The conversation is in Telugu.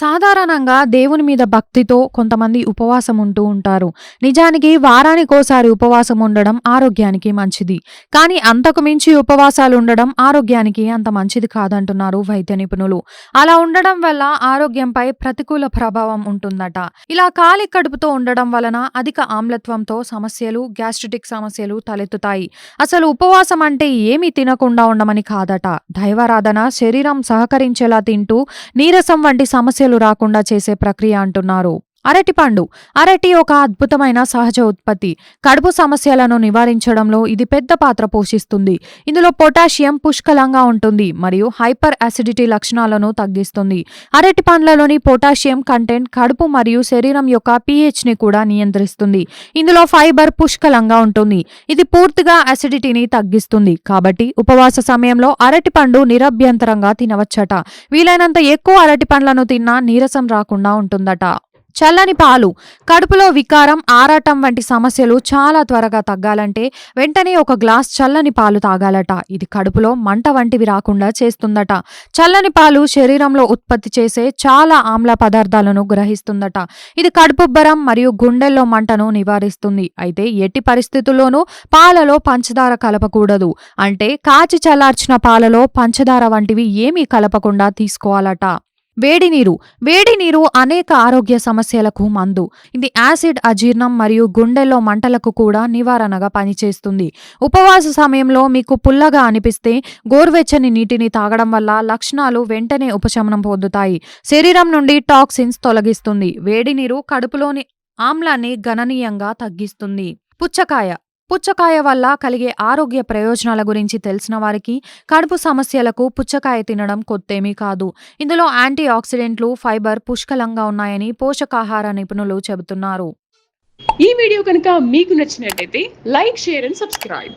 సాధారణంగా దేవుని మీద భక్తితో కొంతమంది ఉపవాసం ఉంటూ ఉంటారు. నిజానికి వారానికోసారి ఉపవాసం ఉండడం ఆరోగ్యానికి మంచిది. కానీ అంతకు మించి ఉపవాసాలు ఉండడం ఆరోగ్యానికి అంత మంచిది కాదంటున్నారు వైద్య నిపుణులు. అలా ఉండడం వల్ల ఆరోగ్యంపై ప్రతికూల ప్రభావం ఉంటుందట. ఇలా ఖాళీ కడుపుతో ఉండడం వలన అధిక ఆమ్లత్వంతో సమస్యలు, గ్యాస్ట్రిటిక్ సమస్యలు తలెత్తుతాయి. అసలు ఉపవాసం అంటే ఏమీ తినకుండా ఉండమని కాదట. దైవారాధన, శరీరం సహకరించేలా తింటూ నీరసం వంటి సమస్యలు రాకుండా చేసే ప్రక్రియ అంటున్నారు. అరటి ఒక అద్భుతమైన సహజ ఉత్పత్తి. కడుపు సమస్యలను నివారించడంలో ఇది పెద్ద పాత్ర పోషిస్తుంది. ఇందులో పొటాషియం పుష్కలంగా ఉంటుంది మరియు హైపర్ అసిడిటీ లక్షణాలను తగ్గిస్తుంది. అరటి పండ్లలోని పొటాషియం కంటెంట్ కడుపు మరియు శరీరం యొక్క pH ని కూడా నియంత్రిస్తుంది. ఇందులో ఫైబర్ పుష్కలంగా ఉంటుంది. ఇది పూర్తిగా అసిడిటీని తగ్గిస్తుంది. కాబట్టి ఉపవాస సమయంలో అరటి పండు నిరభ్యంతరంగా తినవచ్చట. వీలైనంత ఎక్కువ అరటి పండ్లను తిన్నా నీరసం రాకుండా ఉంటుందట. చల్లని పాలు. కడుపులో వికారం, ఆరాటం వంటి సమస్యలు చాలా త్వరగా తగ్గాలంటే వెంటనే ఒక గ్లాస్ చల్లని పాలు తాగాలట. ఇది కడుపులో మంట వంటివి రాకుండా చేస్తుందట. చల్లని పాలు శరీరంలో ఉత్పత్తి చేసే చాలా ఆమ్ల పదార్థాలను గ్రహిస్తుందట. ఇది కడుపుబ్బరం మరియు గుండెల్లో మంటను నివారిస్తుంది. అయితే ఎట్టి పరిస్థితుల్లోనూ పాలలో పంచదార కలపకూడదు. అంటే కాచి చల్లార్చిన పాలలో పంచదార వంటివి ఏమీ కలపకుండా తీసుకోవాలట. వేడి నీరు అనేక ఆరోగ్య సమస్యలకు మందు. ఇది యాసిడ్, అజీర్ణం మరియు గుండెల్లో మంటలకు కూడా నివారణగా పనిచేస్తుంది. ఉపవాస సమయంలో మీకు పుల్లగా అనిపిస్తే గోరువెచ్చని నీటిని తాగడం వల్ల లక్షణాలు వెంటనే ఉపశమనం పొందుతాయి. శరీరం నుండి టాక్సిన్స్ తొలగిస్తుంది. వేడి నీరు కడుపులోని ఆమ్లాన్ని గణనీయంగా తగ్గిస్తుంది. పుచ్చకాయ వల్ల కలిగే ఆరోగ్య ప్రయోజనాల గురించి తెలిసిన వారికి కడుపు సమస్యలకు పుచ్చకాయ తినడం కొత్తేమీ కాదు. ఇందులో యాంటీ ఆక్సిడెంట్లు, ఫైబర్ పుష్కలంగా ఉన్నాయని పోషకాహార నిపుణులు చెబుతున్నారు. ఈ వీడియో కనుక మీకు నచ్చినట్లయితే లైక్, షేర్ అండ్ సబ్స్క్రైబ్.